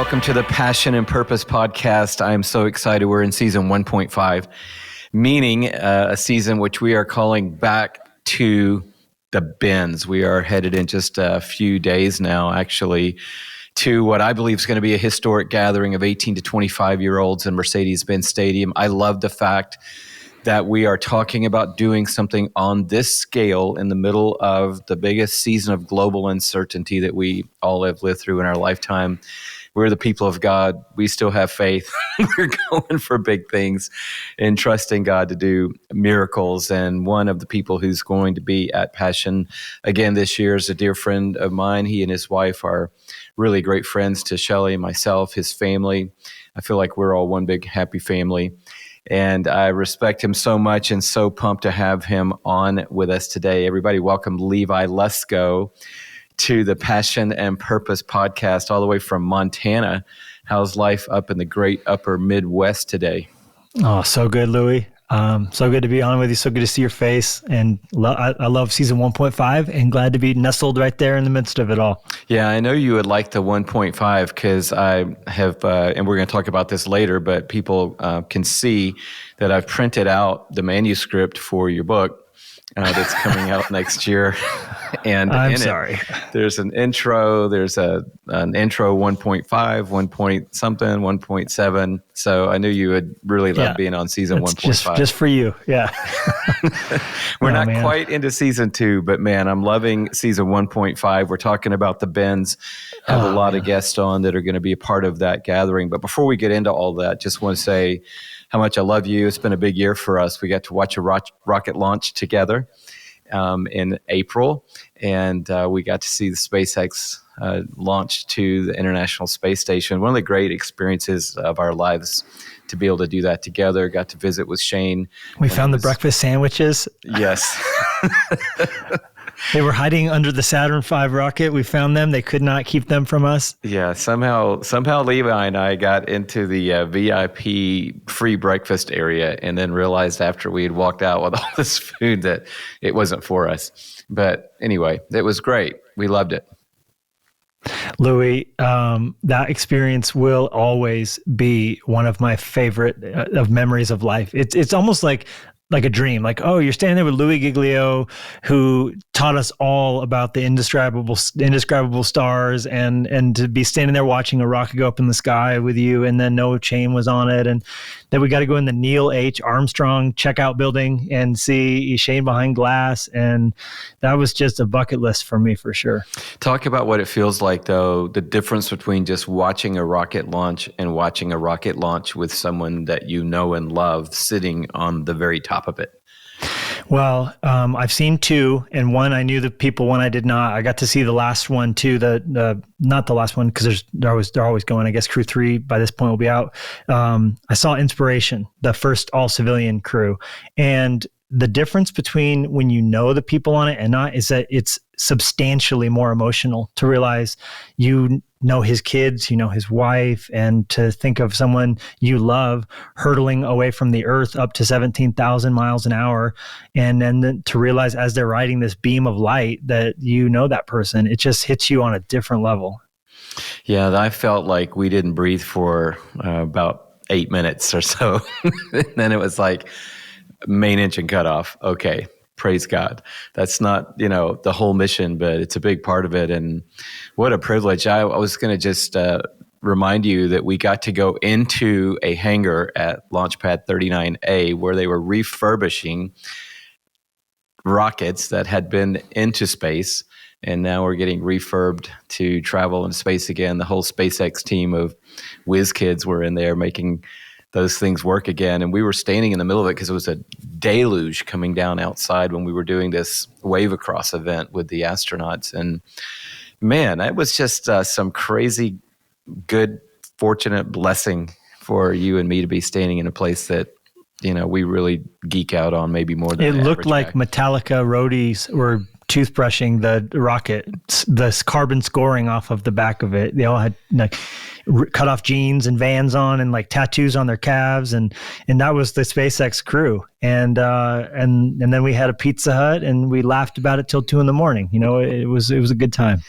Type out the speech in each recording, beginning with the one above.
Welcome to the Passion and Purpose podcast. I am so excited. We're in season 1.5, meaning a season which we are calling Back to the Benz. We are headed in just a few days now, actually, to what I believe is going to be a historic gathering of 18 to 25-year-olds in Mercedes-Benz Stadium. I love the fact that we are talking about doing something on this scale in the middle of the biggest season of global uncertainty that we all have lived through in our lifetime. We're the people of God. We still have faith. We're going for big things and trusting God to do miracles. And one of the people who's going to be at Passion again this year is a dear friend of mine. He and his wife are really great friends to Shelley, myself, his family. I feel like we're all one big happy family. And I respect him so much and so pumped to have him on with us today. Everybody welcome Levi Lusko to the Passion and Purpose podcast all the way from Montana. How's life up in the great upper Midwest today? Oh, so good, Louie. So good to be on with you. So good to see your face. And I love season 1.5 and glad to be nestled right there in the midst of it all. Yeah, I know you would like the 1.5 because I have, and we're going to talk about this later, but people can see that I've printed out the manuscript for your book that's coming out next year. And I'm sorry. There's an intro, there's an intro 1.5, 1 point something, 1.7. So I knew you would really love being on season 1.5. Just for you. Yeah. We're not quite into season 2, but man, I'm loving season 1.5. We're talking about the Benz. Have a lot of guests on that are going to be a part of that gathering. But before we get into all that, just want to say how much I love you. It's been a big year for us. We got to watch a rocket launch together in April, and we got to see the SpaceX launch to the International Space Station. One of the great experiences of our lives to be able to do that together. Got to visit with Shane. We found the breakfast sandwiches. Yes. They were hiding under the Saturn V rocket. We found them. They could not keep them from us. Yeah, somehow Levi and I got into the VIP free breakfast area and then realized after we had walked out with all this food that it wasn't for us. But anyway, it was great. We loved it. Louie, that experience will always be one of my favorite of memories of life. It's almost like a dream, like, oh, you're standing there with Louie Giglio, who taught us all about the indescribable stars, and to be standing there watching a rocket go up in the sky with you, and then no chain was on it, and then we got to go in the Neil H. Armstrong checkout building and see Shane behind glass, and that was just a bucket list for me for sure. Talk about what it feels like, though, the difference between just watching a rocket launch and watching a rocket launch with someone that you know and love sitting on the very top of it. Well, I've seen 2, and one I knew the people, one I did not. I got to see the last one too. The not the last one because they're always going. I guess crew 3 by this point will be out. I saw Inspiration, the first all civilian crew, and the difference between when you know the people on it and not is that it's substantially more emotional to realize you know his kids, you know his wife, and to think of someone you love hurtling away from the earth up to 17,000 miles an hour. And then to realize as they're riding this beam of light that you know that person, it just hits you on a different level. Yeah, I felt like we didn't breathe for about 8 minutes or so. And then it was like, main engine cut off. Okay, praise God. That's not, the whole mission, but it's a big part of it. And what a privilege. I was going to just remind you that we got to go into a hangar at Launchpad 39A where they were refurbishing rockets that had been into space. And now we're getting refurbed to travel in space again. The whole SpaceX team of whiz kids were in there making those things work again. And we were standing in the middle of it because it was a deluge coming down outside when we were doing this wave across event with the astronauts. And man, it was just some crazy good, fortunate blessing for you and me to be standing in a place that, we really geek out on maybe more than it looked like guy. Metallica roadies were toothbrushing the rocket, the carbon scoring off of the back of it. They all had like cut off jeans and Vans on and like tattoos on their calves. And that was the SpaceX crew. And then we had a Pizza Hut and we laughed about it till 2 a.m. It was a good time.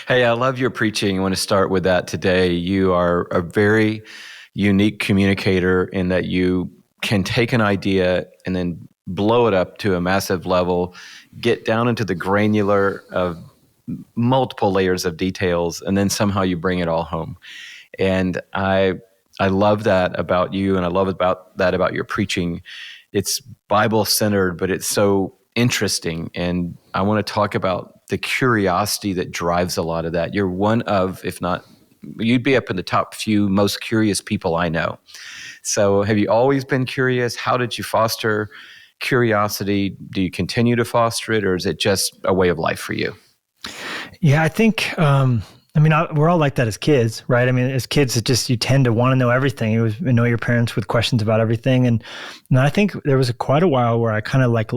Hey, I love your preaching. I want to start with that today. You are a very unique communicator in that you can take an idea and then blow it up to a massive level, get down into the granular of multiple layers of details, and then somehow you bring it all home. And I love that about you, and I love that about your preaching. It's Bible-centered, but it's so interesting. And I want to talk about the curiosity that drives a lot of that. You're one of, if not, you'd be up in the top few most curious people I know. So have you always been curious? How did you foster curiosity? Do you continue to foster it, or is it just a way of life for you? Yeah, I think, we're all like that as kids, right? I mean, as kids, it just, you tend to want to know everything. You know your parents with questions about everything. And I think there was quite a while where I kind of like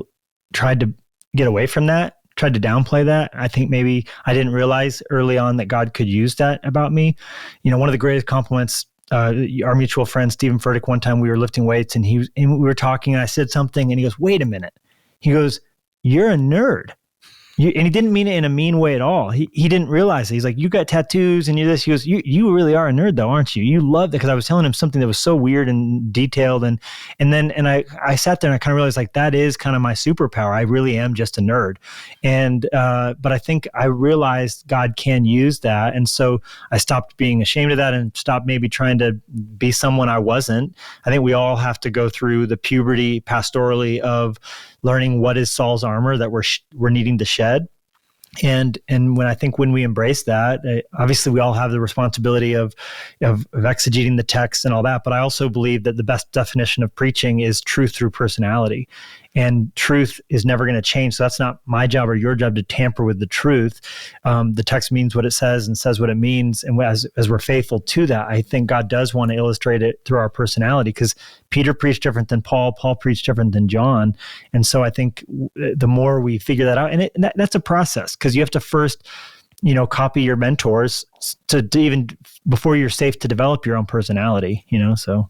tried to get away from that, tried to downplay that. I think maybe I didn't realize early on that God could use that about me. One of the greatest compliments, our mutual friend, Stephen Furtick, one time we were lifting weights and we were talking and I said something and he goes, "Wait a minute." He goes, "You're a nerd." And he didn't mean it in a mean way at all. He didn't realize it. He's like, "You got tattoos and you're this." He goes, you really are a nerd though, aren't you? You love that." Because I was telling him something that was so weird and detailed. And I sat there and I kind of realized like, that is kind of my superpower. I really am just a nerd. But I think I realized God can use that. And so I stopped being ashamed of that and stopped maybe trying to be someone I wasn't. I think we all have to go through the puberty pastorally of learning what is Saul's armor that we're needing to shed. And when we embrace that, obviously we all have the responsibility of exegeting the text and all that. But I also believe that the best definition of preaching is truth through personality. And truth is never going to change. So that's not my job or your job to tamper with the truth. The text means what it says and says what it means. And as we're faithful to that, I think God does want to illustrate it through our personality, because Peter preached different than Paul. Paul preached different than John. And so I think the more we figure that out, and that's a process, because you have to first, copy your mentors to even before you're safe to develop your own personality, so.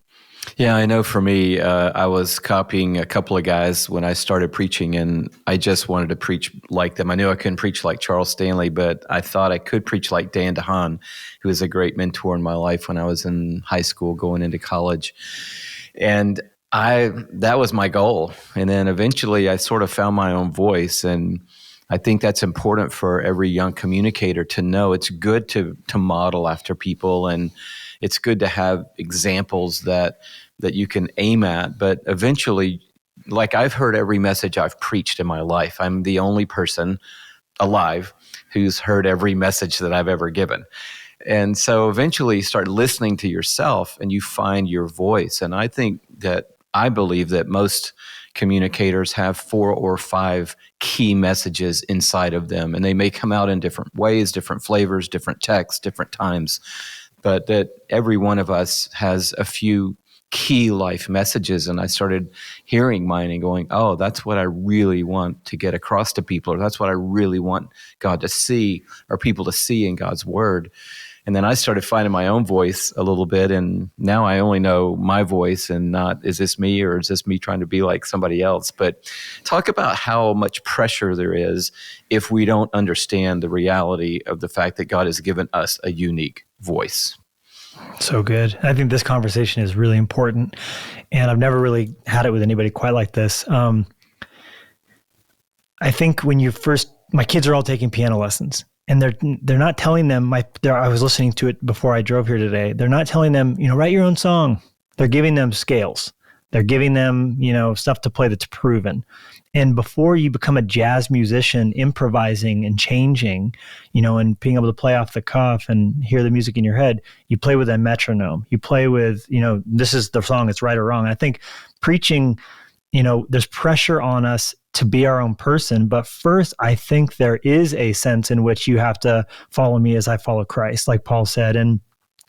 Yeah, I know for me, I was copying a couple of guys when I started preaching, and I just wanted to preach like them. I knew I couldn't preach like Charles Stanley, but I thought I could preach like Dan DeHaan, who was a great mentor in my life when I was in high school going into college. And that was my goal. And then eventually I sort of found my own voice. And I think that's important for every young communicator to know. It's good to model after people, and it's good to have examples that you can aim at. But eventually, like, I've heard every message I've preached in my life. I'm the only person alive who's heard every message that I've ever given. And so eventually you start listening to yourself and you find your voice. And I believe that most communicators have 4 or 5 key messages inside of them, and they may come out in different ways, different flavors, different texts, different times, but that every one of us has a few key life messages. And I started hearing mine and going, "Oh, that's what I really want to get across to people," or "That's what I really want God to see, or people to see in God's word." And then I started finding my own voice a little bit, and now I only know my voice and not, is this me or is this me trying to be like somebody else? But talk about how much pressure there is if we don't understand the reality of the fact that God has given us a unique voice. So good. I think this conversation is really important, and I've never really had it with anybody quite like this. I think when my kids are all taking piano lessons, and they're not telling them, I was listening to it before I drove here today. They're not telling them, write your own song. They're giving them scales. They're giving them, stuff to play that's proven. And before you become a jazz musician, improvising and changing, and being able to play off the cuff and hear the music in your head, you play with a metronome. You play with, this is the song, it's right or wrong. And I think preaching, there's pressure on us to be our own person. But first, I think there is a sense in which you have to follow me as I follow Christ, like Paul said. And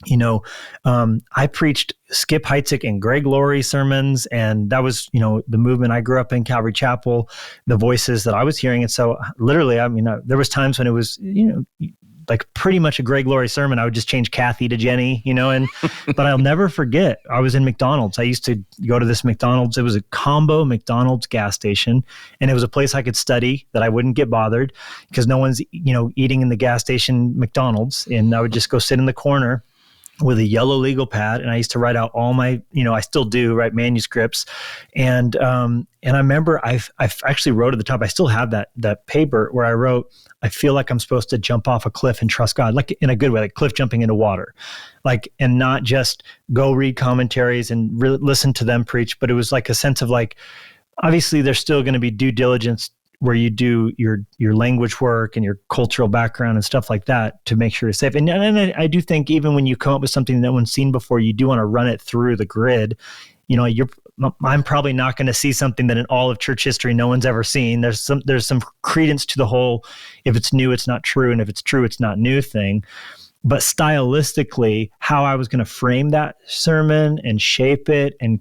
I preached Skip Heitzig and Greg Laurie sermons, and that was, the movement I grew up in, Calvary Chapel, the voices that I was hearing. And so literally, there was times when it was, like pretty much a Greg Laurie sermon. I would just change Kathy to Jenny, but I'll never forget, I was in McDonald's. I used to go to this McDonald's. It was a combo McDonald's gas station, and it was a place I could study that I wouldn't get bothered because no one's, eating in the gas station McDonald's. And I would just go sit in the corner with a yellow legal pad, and I used to write out all my, I still do write manuscripts, and I remember I've actually wrote at the top. I still have that paper where I wrote, I feel like I'm supposed to jump off a cliff and trust God, like in a good way, like cliff jumping into water, and not just go read commentaries and listen to them preach, but it was like a sense of like, obviously there's still going to be due diligence where you do your language work and your cultural background and stuff like that to make sure it's safe. And I do think even when you come up with something no one's seen before, you do want to run it through the grid. I'm probably not going to see something that in all of church history no one's ever seen. There's some credence to the whole, if it's new, it's not true, and if it's true, it's not new thing. But stylistically, how I was going to frame that sermon and shape it and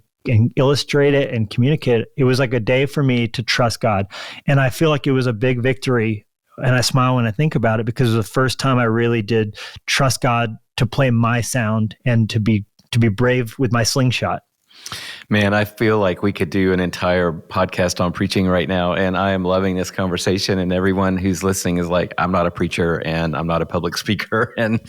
illustrate it and communicate it was like a day for me to trust God. And I feel like it was a big victory. And I smile when I think about it because it was the first time I really did trust God to play my sound and to be brave with my slingshot. Man, I feel like we could do an entire podcast on preaching right now, and I am loving this conversation, and everyone who's listening is like, I'm not a preacher, and I'm not a public speaker, and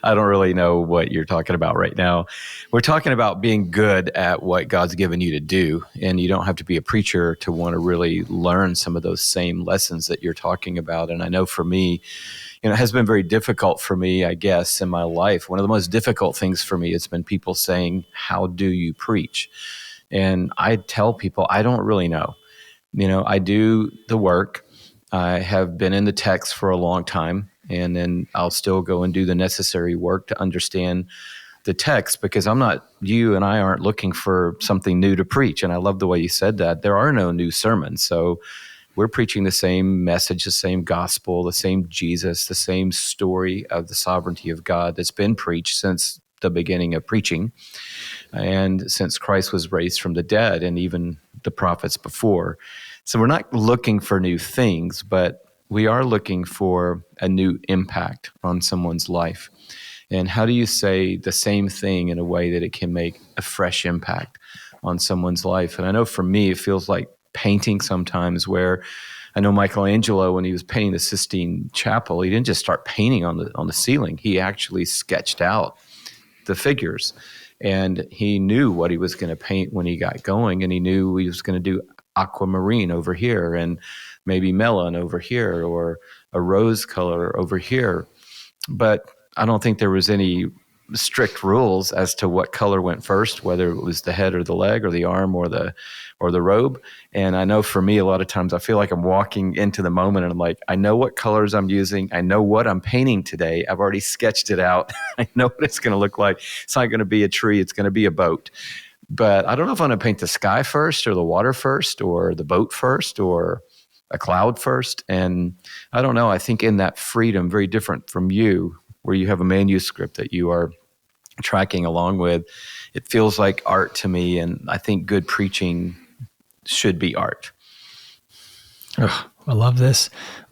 I don't really know what you're talking about right now. We're talking about being good at what God's given you to do, and you don't have to be a preacher to want to really learn some of those same lessons that you're talking about. And I know for me, it has been very difficult for me, I guess, in my life. One of the most difficult things for me has been people saying, how do you preach? And I tell people, I don't really know. I do the work. I have been in the text for a long time, and then I'll still go and do the necessary work to understand the text, because you and I aren't looking for something new to preach. And I love the way you said that. There are no new sermons. So we're preaching the same message, the same gospel, the same Jesus, the same story of the sovereignty of God that's been preached since the beginning of preaching, and since Christ was raised from the dead, and even the prophets before. So we're not looking for new things, but we are looking for a new impact on someone's life. And how do you say the same thing in a way that it can make a fresh impact on someone's life? And I know for me, it feels like painting sometimes, where I know Michelangelo, when he was painting the Sistine Chapel, he didn't just start painting on the ceiling. He actually sketched out the figures, and he knew what he was going to paint when he got going, and he knew he was going to do aquamarine over here and maybe melon over here or a rose color over here. But I don't think there was any strict rules as to what color went first, whether it was the head or the leg or the arm or the robe. And I know for me, a lot of times I feel like I'm walking into the moment and I'm like, I know what colors I'm using. I know what I'm painting today. I've already sketched it out. I know what it's going to look like. It's not going to be a tree. It's going to be a boat. But I don't know if I'm going to paint the sky first or the water first or the boat first or a cloud first. And I don't know. I think in that freedom, very different from you, where you have a manuscript that you are tracking along with, it feels like art to me. And I think good preaching should be art. Oh, I love this.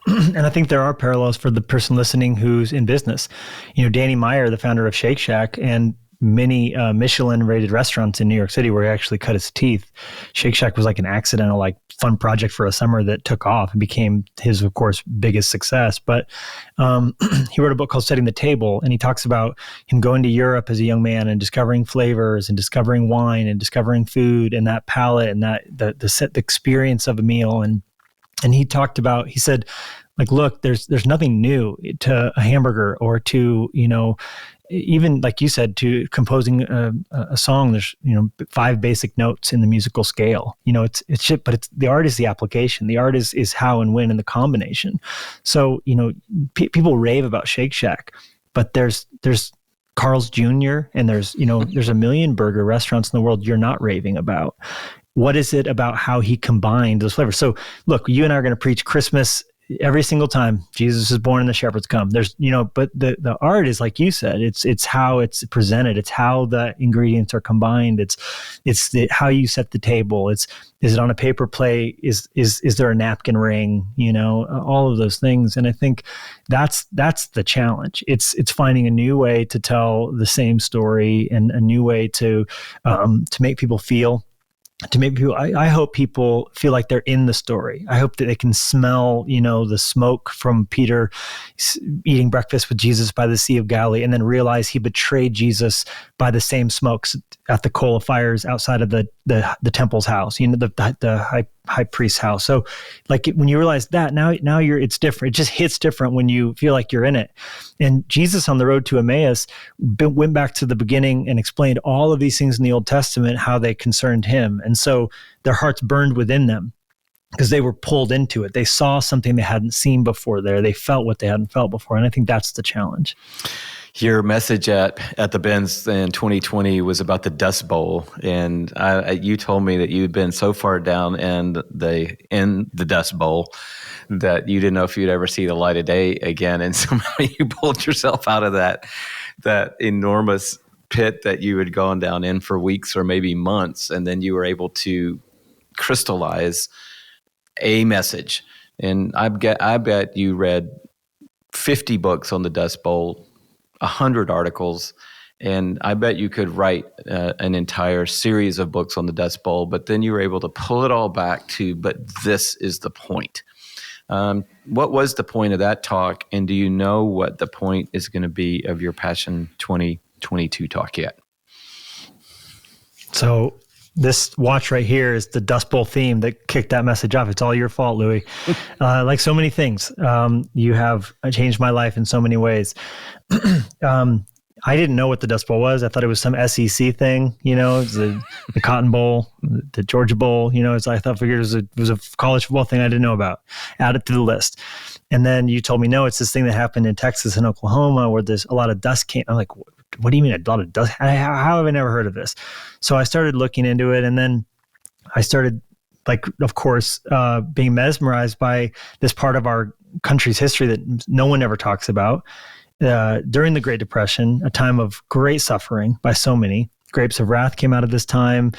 And I think there are parallels for the person listening who's in business. Danny Meyer, the founder of Shake Shack, and many Michelin-rated restaurants in New York City where he actually cut his teeth. Shake Shack was like an accidental, fun project for a summer that took off and became his, of course, biggest success. But he wrote a book called Setting the Table, and he talks about him going to Europe as a young man and discovering flavors and discovering wine and discovering food and that palate and that the experience of a meal. And he said, look, there's nothing new to a hamburger or to, even like you said, to composing a song. There's 5 basic notes in the musical scale. It's shit, but it's the art is the application. The art is how and when and the combination. So people rave about Shake Shack, but there's Carl's Jr. and there's a million burger restaurants in the world you're not raving about. What is it about how he combined those flavors? So look, you and I are going to preach Christmas every single time Jesus is born and the shepherds come, there's, but the art is like you said, it's how it's presented. It's how the ingredients are combined. It's how you set the table. Is it on a paper plate? Is there a napkin ring? All of those things. And I think that's the challenge. It's finding a new way to tell the same story and a new way to make people feel. I hope people feel like they're in the story. I hope that they can smell, the smoke from Peter eating breakfast with Jesus by the Sea of Galilee, and then realize he betrayed Jesus by the same smokes at the coal of fires outside of the temple's house, the high priest's house. So, like, when you realize that, now it's different. It just hits different when you feel like you're in it. And Jesus on the road to Emmaus went back to the beginning and explained all of these things in the Old Testament, how they concerned him. And so their hearts burned within them because they were pulled into it. They saw something they hadn't seen before there. They felt what they hadn't felt before. And I think that's the challenge. Your message at the Benz in 2020 was about the Dust Bowl, and you told me that you had been so far down in the Dust Bowl that you didn't know if you'd ever see the light of day again, and somehow you pulled yourself out of that enormous pit that you had gone down in for weeks or maybe months, and then you were able to crystallize a message. And I bet you read 50 books on the Dust Bowl, 100 articles, and I bet you could write an entire series of books on the Dust Bowl, but then you were able to pull it all back to, but this is the point. What was the point of that talk, and do you know what the point is going to be of your Passion 2022 talk yet? So this watch right here is the Dust Bowl theme that kicked that message off. It's all your fault, Louie. Like so many things, you have changed my life in so many ways. I didn't know what the Dust Bowl was. I thought it was some SEC thing, it was the Cotton Bowl, the Georgia Bowl, I figured it was a college football thing I didn't know about. Add it to the list. And then you told me, no, it's this thing that happened in Texas and Oklahoma where there's a lot of dust came. I'm like, what do you mean a lot of dust? How have I never heard of this? So I started looking into it, and then I started, of course, being mesmerized by this part of our country's history that no one ever talks about. During the Great Depression, a time of great suffering by so many. Grapes of Wrath came out of this time.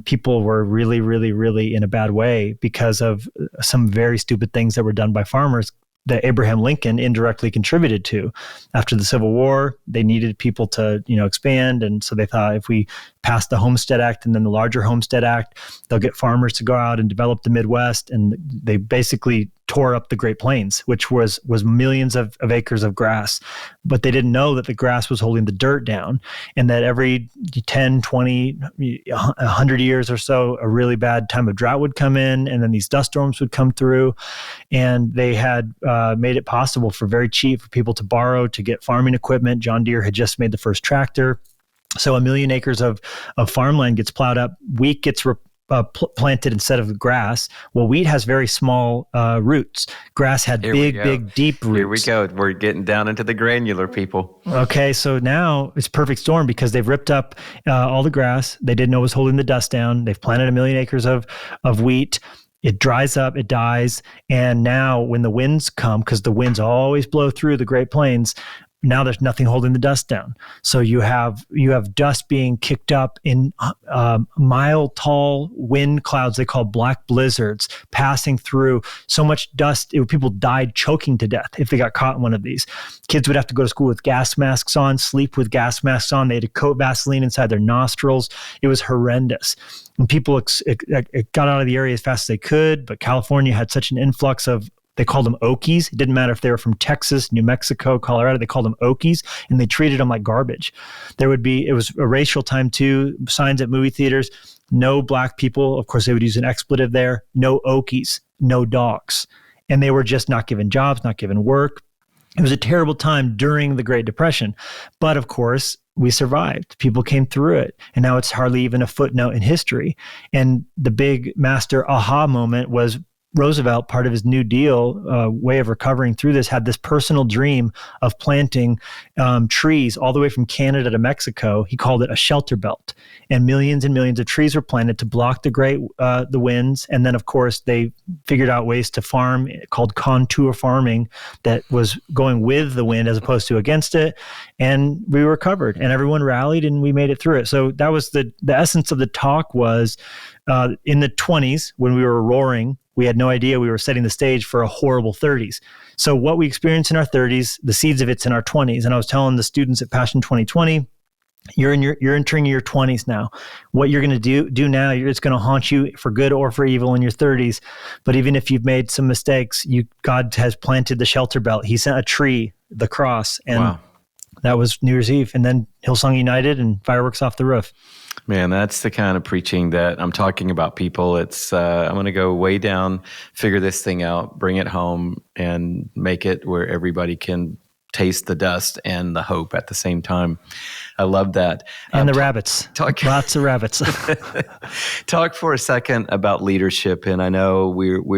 People were really, really, really in a bad way because of some very stupid things that were done by farmers that Abraham Lincoln indirectly contributed to. After the Civil War, they needed people to, expand. And so they thought if we pass the Homestead Act and then the larger Homestead Act, they'll get farmers to go out and develop the Midwest. And they basically tore up the Great Plains, which was millions of acres of grass. But they didn't know that the grass was holding the dirt down, and that every 10, 20, 100 years or so, a really bad time of drought would come in, and then these dust storms would come through. And they had made it possible for very cheap for people to borrow to get farming equipment. John Deere had just made the first tractor. So 1 million acres of farmland gets plowed up. Wheat gets planted instead of grass. Well, wheat has very small roots. Grass had big, deep roots. Here we go. We're getting down into the granular, people. Okay, so now it's a perfect storm because they've ripped up all the grass. They didn't know it was holding the dust down. They've planted 1 million acres of wheat. It dries up, it dies. And now when the winds come, because the winds always blow through the Great Plains, now there's nothing holding the dust down. So you have dust being kicked up in mile-tall wind clouds they call black blizzards passing through. So much dust, people died choking to death if they got caught in one of these. Kids would have to go to school with gas masks on, sleep with gas masks on. They had to coat Vaseline inside their nostrils. It was horrendous. And people got out of the area as fast as they could, but California had such an influx of, they called them Okies. It didn't matter if they were from Texas, New Mexico, Colorado. They called them Okies, and they treated them like garbage. It was a racial time too. Signs at movie theaters, no black people. Of course, they would use an expletive there. No Okies, no dogs. And they were just not given jobs, not given work. It was a terrible time during the Great Depression. But of course, we survived. People came through it. And now it's hardly even a footnote in history. And the big master aha moment was Roosevelt, part of his New Deal way of recovering through this, had this personal dream of planting trees all the way from Canada to Mexico. He called it a shelter belt, and millions of trees were planted to block the winds. And then, of course, they figured out ways to farm called contour farming that was going with the wind as opposed to against it. And we recovered, and everyone rallied, and we made it through it. So that was the essence of the talk was in the 20s when we were roaring, we had no idea we were setting the stage for a horrible 30s. So what we experience in our 30s, the seeds of it's in our 20s. And I was telling the students at Passion 2020, you're entering your 20s now. What you're going to do now, it's going to haunt you for good or for evil in your 30s. But even if you've made some mistakes, God has planted the shelter belt. He sent a tree, the cross, and wow. That was New Year's Eve. And then Hillsong United and fireworks off the roof. Man, that's the kind of preaching that I'm talking about, people. It's I'm going to go way down, figure this thing out, bring it home, and make it where everybody can taste the dust and the hope at the same time. I love that. And the rabbits. Lots of rabbits. Talk for a second about leadership. And I know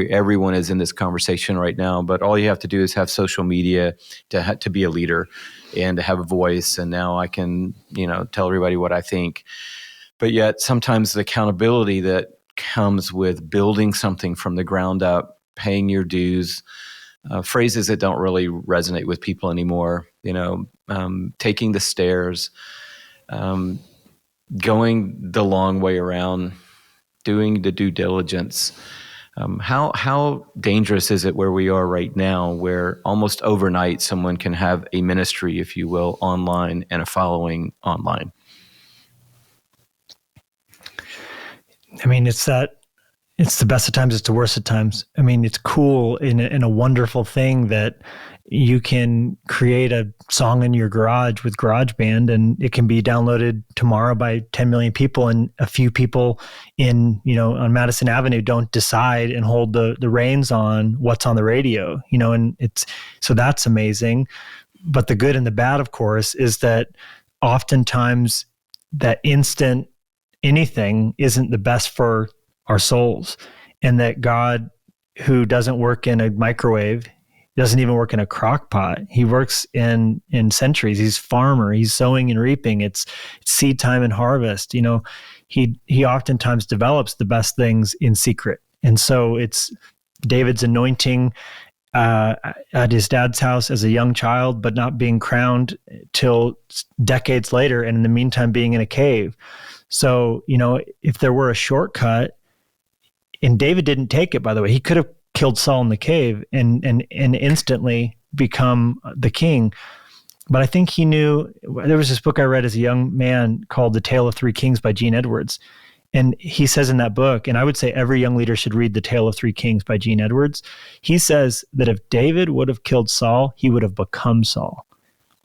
everyone is in this conversation right now, but all you have to do is have social media to be a leader and to have a voice. And now I can, tell everybody what I think. But yet sometimes the accountability that comes with building something from the ground up, paying your dues, phrases that don't really resonate with people anymore, taking the stairs, going the long way around, doing the due diligence. How dangerous is it where we are right now, where almost overnight someone can have a ministry, if you will, online and a following online? I mean, it's the best of times, it's the worst of times. I mean, it's cool in a wonderful thing that you can create a song in your garage with GarageBand, and it can be downloaded tomorrow by 10 million people, and a few people on Madison Avenue don't decide and hold the reins on what's on the radio, and so that's amazing. But the good and the bad, of course, is that oftentimes that instant anything isn't the best for our souls, and that God, who doesn't work in a microwave, doesn't even work in a crock pot. He works in centuries. He's farmer. He's sowing and reaping. It's seed time and harvest. He oftentimes develops the best things in secret. And so it's David's anointing at his dad's house as a young child, but not being crowned till decades later, and in the meantime being in a cave. So, if there were a shortcut, and David didn't take it, by the way, he could have killed Saul in the cave and instantly become the king. But I think he knew. There was this book I read as a young man called The Tale of Three Kings by Gene Edwards. And he says in that book, and I would say every young leader should read The Tale of Three Kings by Gene Edwards. He says that if David would have killed Saul, he would have become Saul.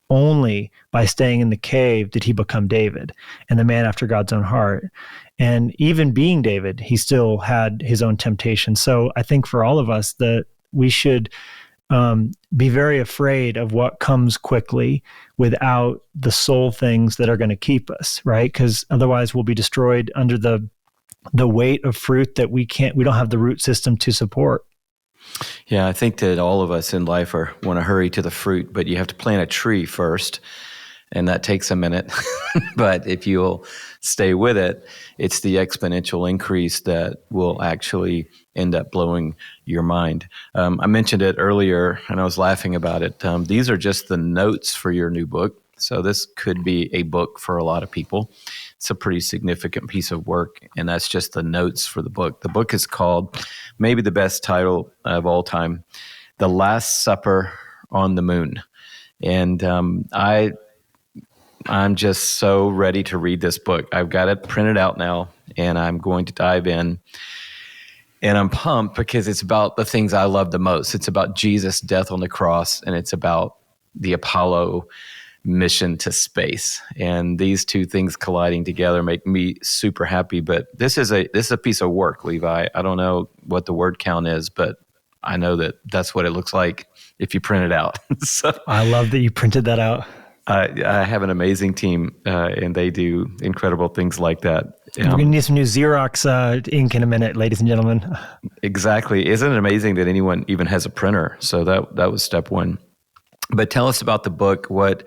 Only by staying in the cave did he become David and the man after God's own heart. And even being David, he still had his own temptation. So I think for all of us that we should be very afraid of what comes quickly without the soul things that are going to keep us, right? Because otherwise we'll be destroyed under the weight of fruit that we don't have the root system to support. Yeah, I think that all of us in life want to hurry to the fruit, but you have to plant a tree first, and that takes a minute. But if you'll stay with it, it's the exponential increase that will actually end up blowing your mind. I mentioned it earlier, and I was laughing about it. These are just the notes for your new book. So this could be a book for a lot of people. It's a pretty significant piece of work, and that's just the notes for the book. The book is called, maybe the best title of all time, The Last Supper on the Moon. And I'm just so ready to read this book. I've got it printed out now, and I'm going to dive in. And I'm pumped because it's about the things I love the most. It's about Jesus' death on the cross, and it's about the Apollo mission to space. And these two things colliding together make me super happy. But this is a piece of work, Levi. I don't know what the word count is, but I know that that's what it looks like if you print it out. So I love that you printed that out. I have an amazing team, and they do incredible things like that. We're going to need some new Xerox ink in a minute, ladies and gentlemen. Exactly. Isn't it amazing that anyone even has a printer? So that was step one. But tell us about the book. What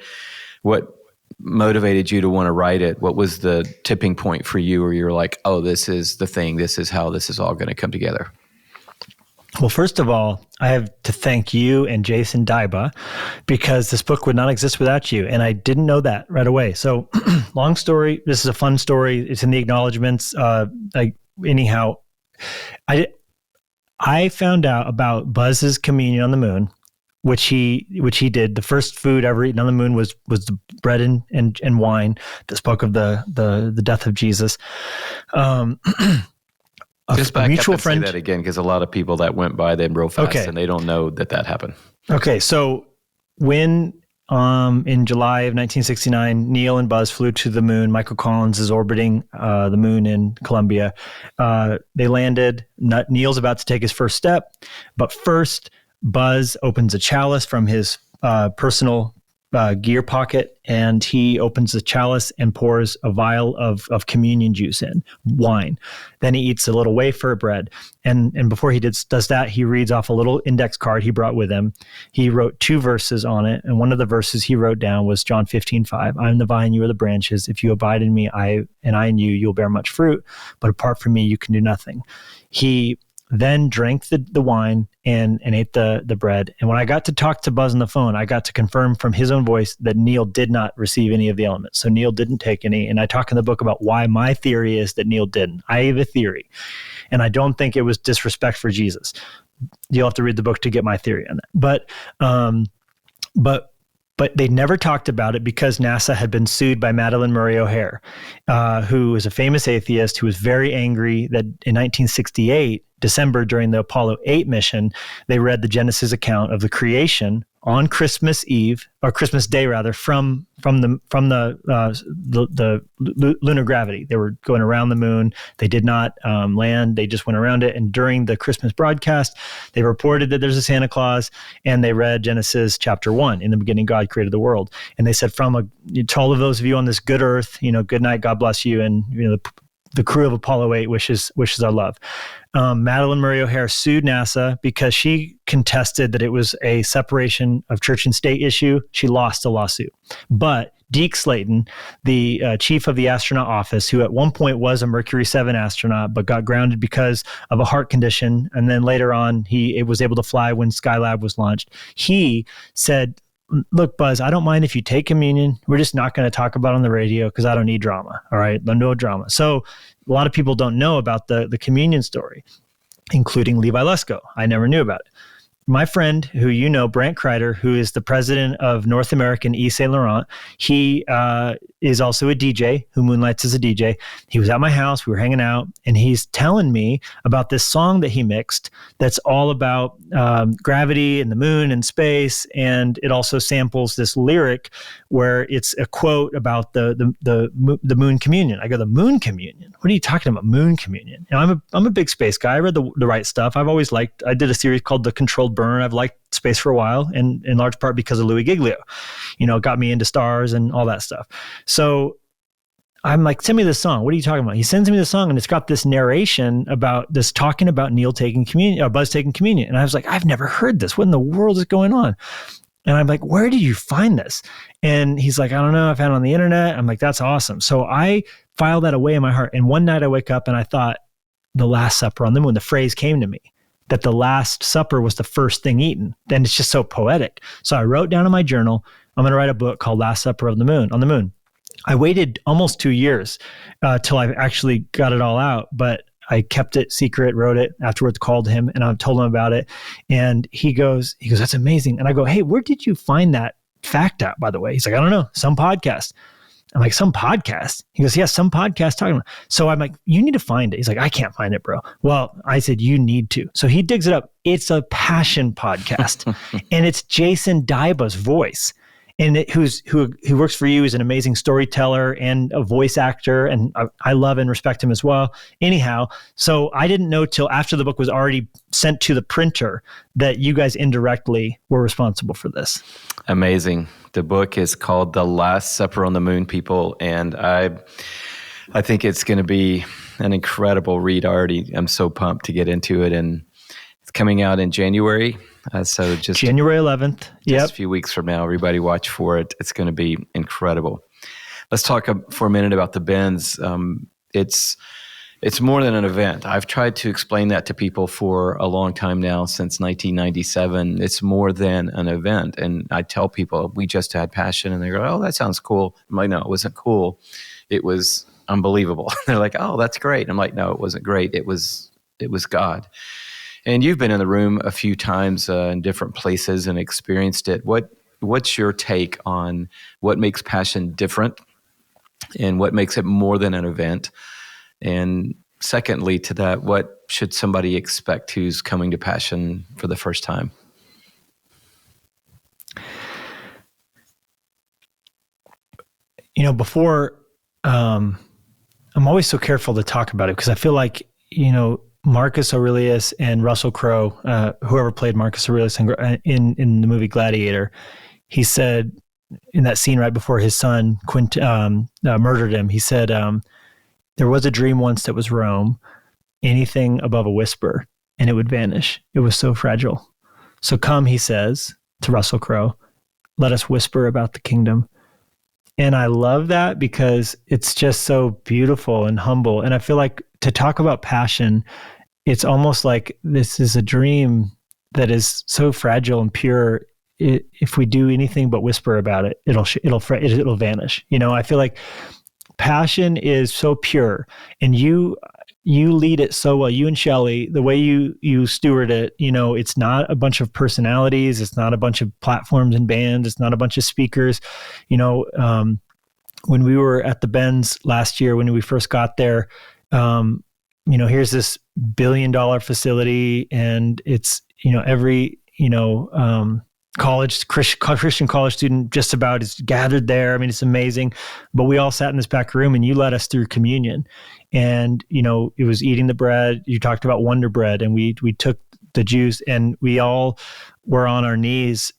motivated you to want to write it? What was the tipping point for you where you're like, oh, this is the thing. This is how this is all going to come together? Well, first of all, I have to thank you and Jason Daiba because this book would not exist without you. And I didn't know that right away. So long story. This is a fun story. It's in the acknowledgments. Anyhow, I found out about Buzz's communion on the moon, which he did. The first food ever eaten on the moon was the bread and wine that spoke of the death of Jesus. Just back up and say that again, because a lot of people that went by them real fast and they don't know that happened. Okay, so when in July of 1969, Neil and Buzz flew to the moon. Michael Collins is orbiting the moon in Columbia. They landed. Neil's about to take his first step, but first, Buzz opens a chalice from his personal gear pocket, and he opens the chalice and pours a vial of communion juice in, wine. Then he eats a little wafer bread. And before he does that, he reads off a little index card he brought with him. He wrote 2 verses on it. And one of the verses he wrote down was John 15:5. I am the vine, you are the branches. If you abide in me, I in you, you'll bear much fruit. But apart from me, you can do nothing. He then drank the wine and ate the bread. And when I got to talk to Buzz on the phone, I got to confirm from his own voice that Neil did not receive any of the elements. So Neil didn't take any. And I talk in the book about why my theory is that Neil didn't. I have a theory. And I don't think it was disrespect for Jesus. You'll have to read the book to get my theory on that. But they never talked about it because NASA had been sued by Madalyn Murray O'Hair, who is a famous atheist who was very angry that in 1968, December, during the Apollo 8 mission, they read the Genesis account of the creation on Christmas Eve, or Christmas Day rather, from the lunar gravity. They were going around the moon. They did not land. They just went around it. And during the Christmas broadcast, they reported that there's a Santa Claus, and they read Genesis chapter 1. In the beginning, God created the world. And they said, to all of those of you on this good earth, good night, God bless you, and the crew of Apollo 8 wishes our love. Madalyn Murray O'Hair sued NASA because she contested that it was a separation of church and state issue. She lost the lawsuit. But Deke Slayton, the chief of the astronaut office, who at one point was a Mercury 7 astronaut, but got grounded because of a heart condition, and then later on he was able to fly when Skylab was launched, he said, look, Buzz, I don't mind if you take communion. We're just not going to talk about it on the radio because I don't need drama. All right, no drama. So a lot of people don't know about the communion story, including Levi Lusko. I never knew about it. My friend, who you know, Brant Kreider, who is the president of North American Yves Saint Laurent, he is also a DJ who moonlights as a DJ. He was at my house. We were hanging out, and he's telling me about this song that he mixed that's all about gravity and the moon and space, and it also samples this lyric where it's a quote about the moon communion. I go, the moon communion? What are you talking about, moon communion? And I'm a big space guy. I read the right stuff. I've always liked. I did a series called The Controlled Burn. I've liked space for a while, and in large part because of Louie Giglio. Got me into stars and all that stuff. So I'm like, send me this song. What are you talking about? He sends me the song, and it's got this narration about this, talking about Neil taking communion, or Buzz taking communion. And I was like, I've never heard this. What in the world is going on? And I'm like, where did you find this? And he's like, I don't know. I found it on the internet. I'm like, that's awesome. So I filed that away in my heart. And one night I wake up and I thought, the Last Supper on the moon, the phrase came to me that the Last Supper was the first thing eaten. Then it's just so poetic. So I wrote down in my journal, I'm going to write a book called Last Supper on the Moon. I waited almost 2 years till I actually got it all out, but I kept it secret, wrote it, afterwards called him, and I told him about it. And he goes, that's amazing. And I go, hey, where did you find that fact out, by the way? He's like, I don't know, some podcast. I'm like, some podcast? He goes, yeah, some podcast talking about. So I'm like, you need to find it. He's like, I can't find it, bro. Well, I said, you need to. So he digs it up. It's a passion podcast, and it's Jason Daiba's voice. And who works for you, is an amazing storyteller and a voice actor, and I love and respect him as well. Anyhow, so I didn't know till after the book was already sent to the printer that you guys indirectly were responsible for this. Amazing. The book is called The Last Supper on the Moon, people, and I think it's going to be an incredible read already. I'm so pumped to get into it, and it's coming out in January. So just January 11th. Just a few weeks from now, everybody watch for it. It's going to be incredible. Let's talk for a minute about the Benz. It's more than an event. I've tried to explain that to people for a long time now, since 1997. It's more than an event. And I tell people, we just had Passion, and they go, oh, that sounds cool. I'm like, no, it wasn't cool. It was unbelievable. They're like, oh, that's great. I'm like, no, it wasn't great. It was God. And you've been in the room a few times in different places and experienced it. What's your take on what makes Passion different and what makes it more than an event? And secondly to that, what should somebody expect who's coming to Passion for the first time? Before, I'm always so careful to talk about it because I feel like, Marcus Aurelius and Russell Crowe, whoever played Marcus Aurelius in the movie Gladiator, he said in that scene right before his son murdered him, he said, there was a dream once that was Rome, anything above a whisper, and it would vanish. It was so fragile. So come, he says to Russell Crowe, let us whisper about the kingdom. And I love that because it's just so beautiful and humble. And I feel like to talk about Passion, it's almost like this is a dream that is so fragile and pure. If we do anything but whisper about it, it'll vanish. I feel like Passion is so pure, and you lead it so well. You and Shelley, the way you steward it, it's not a bunch of personalities. It's not a bunch of platforms and bands. It's not a bunch of speakers. When we were at the Benz last year, when we first got there, here's this $1 billion facility, and it's, every, Christian college student just about is gathered there. I mean, it's amazing. But we all sat in this back room, and you led us through communion. And, it was eating the bread. You talked about Wonder Bread, and we took the juice, and we all were on our knees.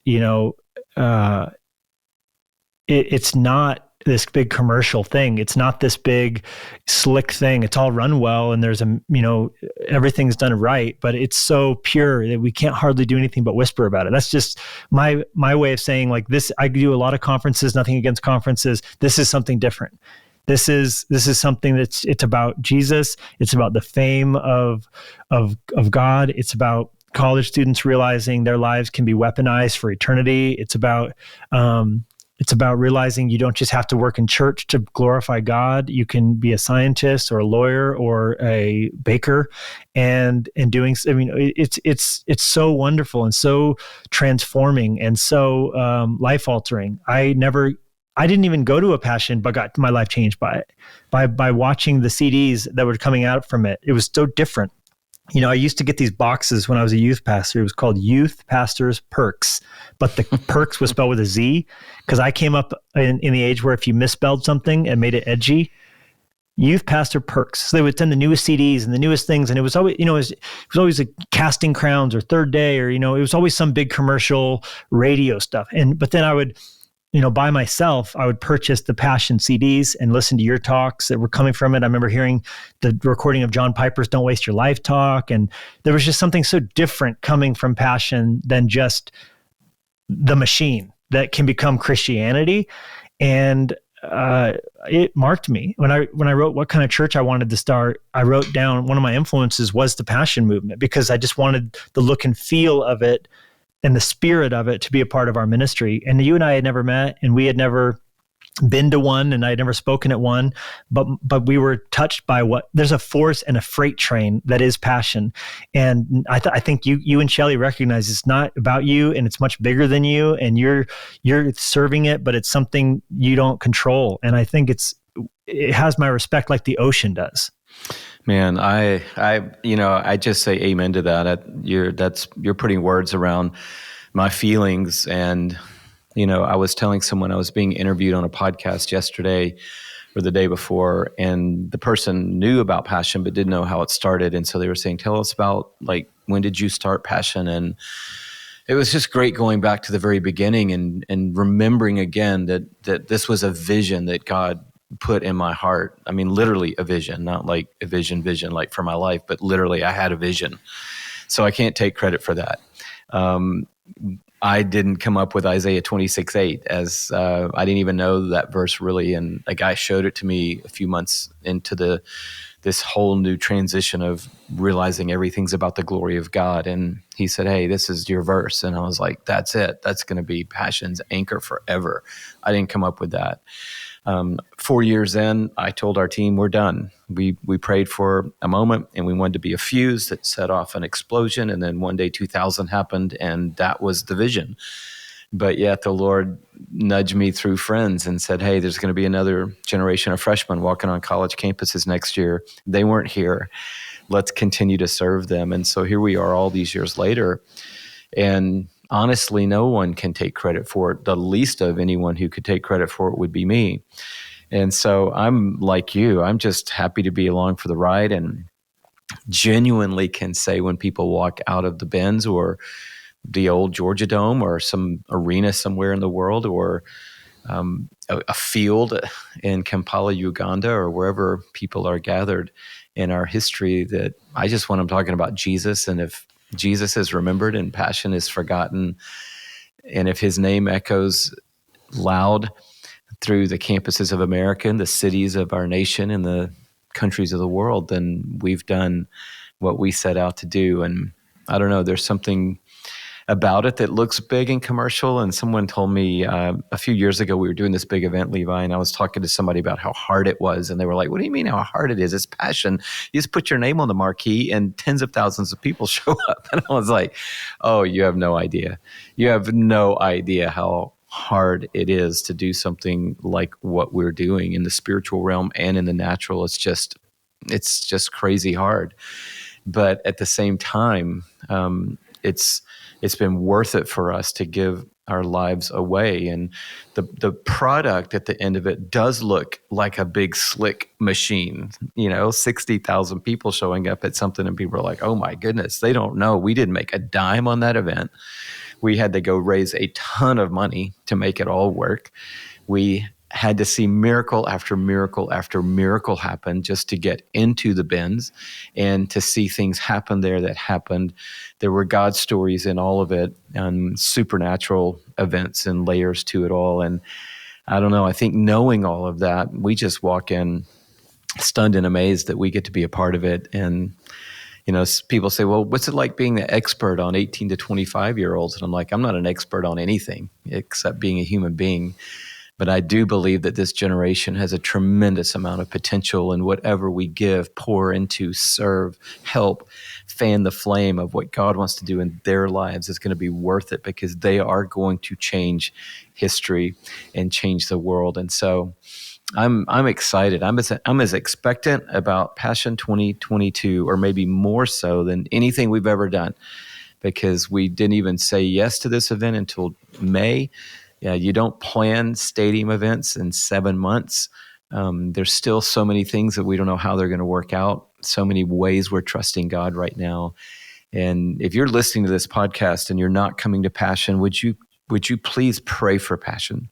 It's not this big commercial thing. It's not this big slick thing. It's all run well, and there's everything's done right, but it's so pure that we can't hardly do anything but whisper about it. That's just my way of saying, like, this. I do a lot of conferences, nothing against conferences. This is something different. This is something it's about Jesus. It's about the fame of God. It's about college students realizing their lives can be weaponized for eternity. It's about realizing you don't just have to work in church to glorify God. You can be a scientist or a lawyer or a baker, and doing. I mean, it's so wonderful and so transforming and so life altering. I didn't even go to a Passion, but got my life changed by it, by watching the CDs that were coming out from it. It was so different. I used to get these boxes when I was a youth pastor. It was called Youth Pastors Perks, but the perks was spelled with a Z, because I came up in the age where if you misspelled something and made it edgy, Youth Pastor Perks. So they would send the newest CDs and the newest things, and it was always, it was always like Casting Crowns or Third Day, or it was always some big commercial radio stuff. But then I would, by myself, I would purchase the Passion CDs and listen to your talks that were coming from it. I remember hearing the recording of John Piper's Don't Waste Your Life talk. And there was just something so different coming from Passion than just the machine that can become Christianity. And it marked me. When I wrote what kind of church I wanted to start, I wrote down one of my influences was the Passion movement, because I just wanted the look and feel of it and the spirit of it to be a part of our ministry. And you and I had never met, and we had never been to one, and I had never spoken at one, but we were touched by there's a force and a freight train that is Passion. And I think you and Shelley recognize it's not about you, and it's much bigger than you, and you're serving it, but it's something you don't control. And I think it has my respect like the ocean does. Man, I just say amen to that. You're putting words around my feelings. And, I was telling someone I was being interviewed on a podcast yesterday or the day before, and the person knew about Passion but didn't know how it started. And so they were saying, tell us about, like, when did you start Passion? And it was just great going back to the very beginning and remembering again that this was a vision that God put in my heart. I mean, literally a vision, not like a vision like for my life, but literally I had a vision. So I can't take credit for that. I didn't come up with Isaiah 26:8 as I didn't even know that verse really. And a guy showed it to me a few months into this whole new transition of realizing everything's about the glory of God. And he said, hey, this is your verse. And I was like, that's it. That's going to be Passion's anchor forever. I didn't come up with that. 4 years in, I told our team, we're done. We prayed for a moment and we wanted to be a fuse that set off an explosion. And then one day 2000 happened and that was the vision. But yet the Lord nudged me through friends and said, hey, there's going to be another generation of freshmen walking on college campuses next year. They weren't here. Let's continue to serve them. And so here we are all these years later. And honestly, no one can take credit for it. The least of anyone who could take credit for it would be me. And so I'm like you. I'm just happy to be along for the ride and genuinely can say when people walk out of the Benz or the old Georgia Dome or some arena somewhere in the world or a field in Kampala, Uganda, or wherever people are gathered in our history, that I just want them talking about Jesus. And if Jesus is remembered and Passion is forgotten, and if his name echoes loud through the campuses of America and the cities of our nation and the countries of the world, then we've done what we set out to do. And I don't know, there's something about it that looks big and commercial. And someone told me a few years ago, we were doing this big event, Levi, and I was talking to somebody about how hard it was. And they were like, what do you mean how hard it is? It's Passion. You just put your name on the marquee and tens of thousands of people show up. And I was like, oh, you have no idea. You have no idea how hard it is to do something like what we're doing in the spiritual realm and in the natural. It's just crazy hard. But at the same time, it's been worth it for us to give our lives away. And the product at the end of it does look like a big slick machine, 60,000 people showing up at something and people are like, oh my goodness, they don't know. We didn't make a dime on that event. We had to go raise a ton of money to make it all work. We had to see miracle after miracle after miracle happen just to get into the Benz and to see things happen there that happened. There were God stories in all of it and supernatural events and layers to it all. And I don't know, I think knowing all of that, we just walk in stunned and amazed that we get to be a part of it. And people say, well, what's it like being the expert on 18 to 25-year-olds? And I'm like, I'm not an expert on anything except being a human being. But I do believe that this generation has a tremendous amount of potential, and whatever we give, pour into, serve, help, fan the flame of what God wants to do in their lives is going to be worth it, because they are going to change history and change the world. And so I'm excited. I'm as expectant about Passion 2022, or maybe more so than anything we've ever done, because we didn't even say yes to this event until May. Yeah, you don't plan stadium events in 7 months. There's still so many things that we don't know how they're going to work out. So many ways we're trusting God right now. And if you're listening to this podcast and you're not coming to Passion, would you please pray for Passion?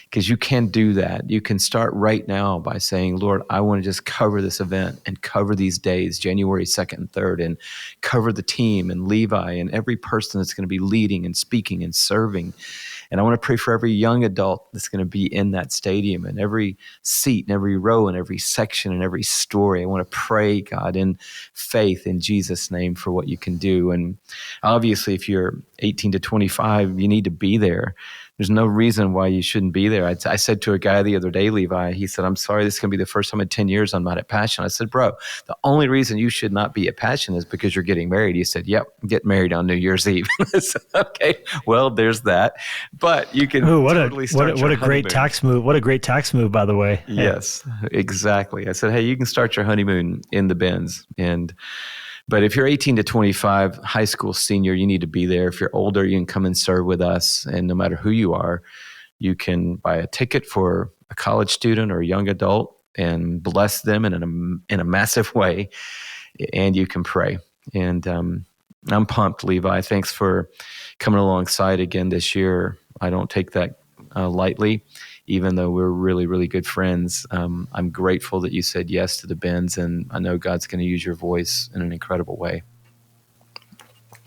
Because you can do that. You can start right now by saying, Lord, I want to just cover this event and cover these days, January 2nd and 3rd, and cover the team and Levi and every person that's going to be leading and speaking and serving. And I want to pray for every young adult that's going to be in that stadium, and every seat and every row and every section and every story. I want to pray, God, in faith in Jesus' name for what you can do. And obviously, if you're 18 to 25, you need to be there. There's no reason why you shouldn't be there. I said to a guy the other day, Levi, he said, I'm sorry, this is going to be the first time in 10 years I'm not at Passion. I said, bro, the only reason you should not be at Passion is because you're getting married. He said, yep, get married on New Year's Eve. I said, okay, well, there's that. But you can totally start what a great tax move. What a great tax move, by the way. Yes, exactly. I said, hey, you can start your honeymoon in the Benz. But if you're 18 to 25, high school senior, you need to be there. If you're older, you can come and serve with us. And no matter who you are, you can buy a ticket for a college student or a young adult and bless them in a massive way. And you can pray. And I'm pumped, Levi. Thanks for coming alongside again this year. I don't take that lightly. even though we're really, really good friends. I'm grateful that you said yes to the Benz, and I know God's going to use your voice in an incredible way.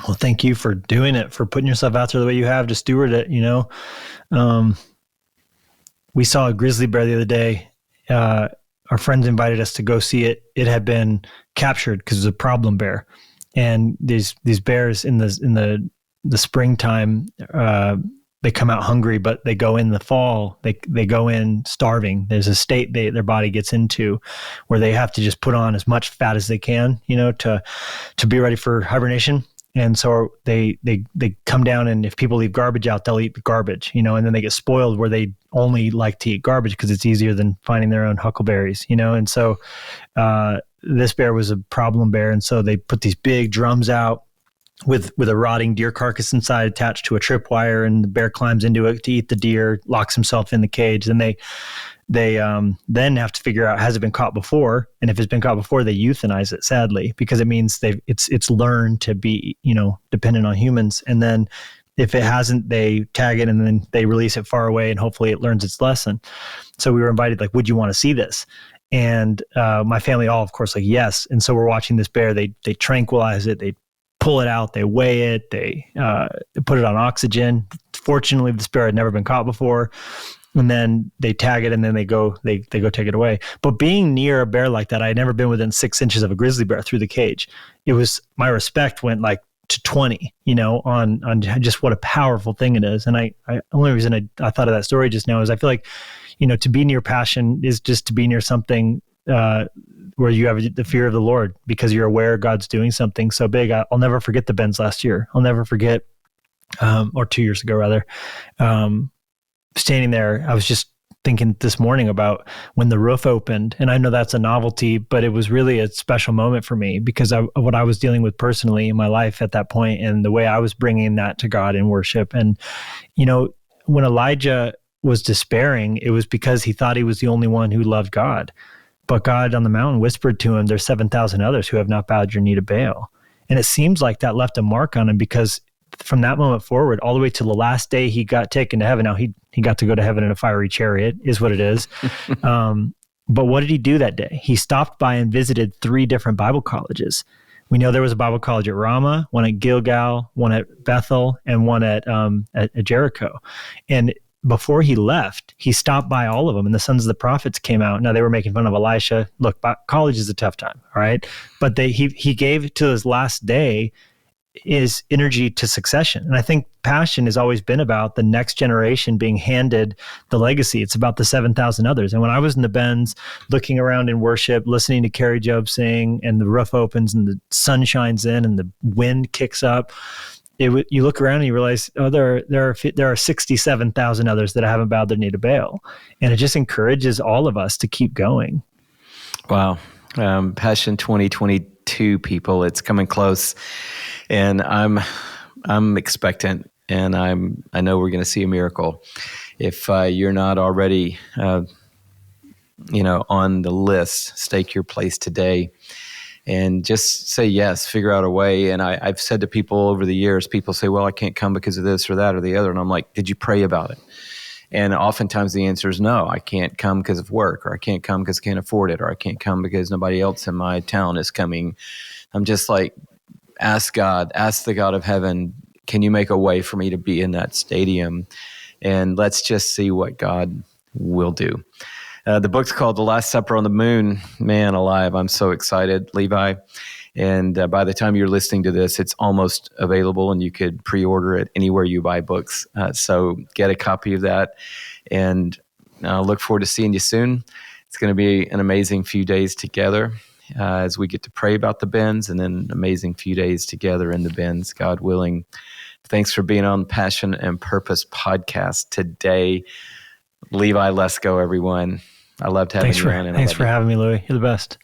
Well, thank you for doing it, for putting yourself out there the way you have to steward it. We saw a grizzly bear the other day. Our friends invited us to go see it. It had been captured because it was a problem bear. And these bears in the springtime, they come out hungry, but they go in the fall. They go in starving. There's a state their body gets into where they have to just put on as much fat as they can, to be ready for hibernation. And so they come down, and if people leave garbage out, they'll eat the garbage, and then they get spoiled where they only like to eat garbage because it's easier than finding their own huckleberries, And so this bear was a problem bear, and so they put these big drums out with a rotting deer carcass inside attached to a tripwire, and the bear climbs into it to eat the deer, locks himself in the cage. Then they then have to figure out, has it been caught before? And if it's been caught before, they euthanize it, sadly, because it means it's learned to be, dependent on humans. And then if it hasn't, they tag it and then they release it far away, and hopefully it learns its lesson. So we were invited, like, would you want to see this? And my family all, of course, like, yes. And so we're watching this bear. They tranquilize it. They pull it out. They weigh it. They put it on oxygen. Fortunately, this bear had never been caught before. And then they tag it, and then they go take it away. But being near a bear like that, I had never been within 6 inches of a grizzly bear through the cage. It was, my respect went like to 20, on just what a powerful thing it is. And the only reason I thought of that story just now is I feel like, to be near passion is just to be near something where you have the fear of the Lord, because you're aware God's doing something so big. I'll never forget the Benz last year. I'll never forget, or 2 years ago rather, standing there. I was just thinking this morning about when the roof opened, and I know that's a novelty, but it was really a special moment for me because of what I was dealing with personally in my life at that point, and the way I was bringing that to God in worship. And, when Elijah was despairing, it was because he thought he was the only one who loved God. But God on the mountain whispered to him, there's 7,000 others who have not bowed your knee to Baal. And it seems like that left a mark on him, because from that moment forward, all the way to the last day he got taken to heaven. Now he got to go to heaven in a fiery chariot, is what it is. But what did he do that day? He stopped by and visited 3 different Bible colleges. We know there was a Bible college at Ramah, one at Gilgal, one at Bethel, and one at Jericho. And before he left, he stopped by all of them, and the sons of the prophets came out. Now, they were making fun of Elisha. Look, college is a tough time, all right? But he gave to his last day is energy to succession. And I think passion has always been about the next generation being handed the legacy. It's about the 7,000 others. And when I was in the Benz, looking around in worship, listening to Carrie Job sing, and the roof opens and the sun shines in and the wind kicks up, you look around and you realize, there are 67,000 others that haven't bowed their knee to Baal. And it just encourages all of us to keep going. Wow. Passion 2022, people, it's coming close. And I'm expectant, and I know we're going to see a miracle. If you're not already, on the list, stake your place today, and just say yes. Figure out a way. And I've said to people over the years, people say, "Well, I can't come because of this or that or the other," and I'm like, "Did you pray about it?" And oftentimes the answer is no. I can't come because of work, or I can't come because I can't afford it, or I can't come because nobody else in my town is coming. I'm just like, ask God, ask the God of heaven, can you make a way for me to be in that stadium? And let's just see what God will do. The book's called The Last Supper on the Moon. Man alive, I'm so excited, Levi. And by the time you're listening to this, it's almost available, and you could pre-order it anywhere you buy books. So get a copy of that, and I look forward to seeing you soon. It's going to be an amazing few days together as we get to pray about the Benz, and then an amazing few days together in the Benz, God willing. Thanks for being on Passion and Purpose podcast today. Levi Lusko, everyone. I loved having you on. Thanks for having me, Louie. You're the best.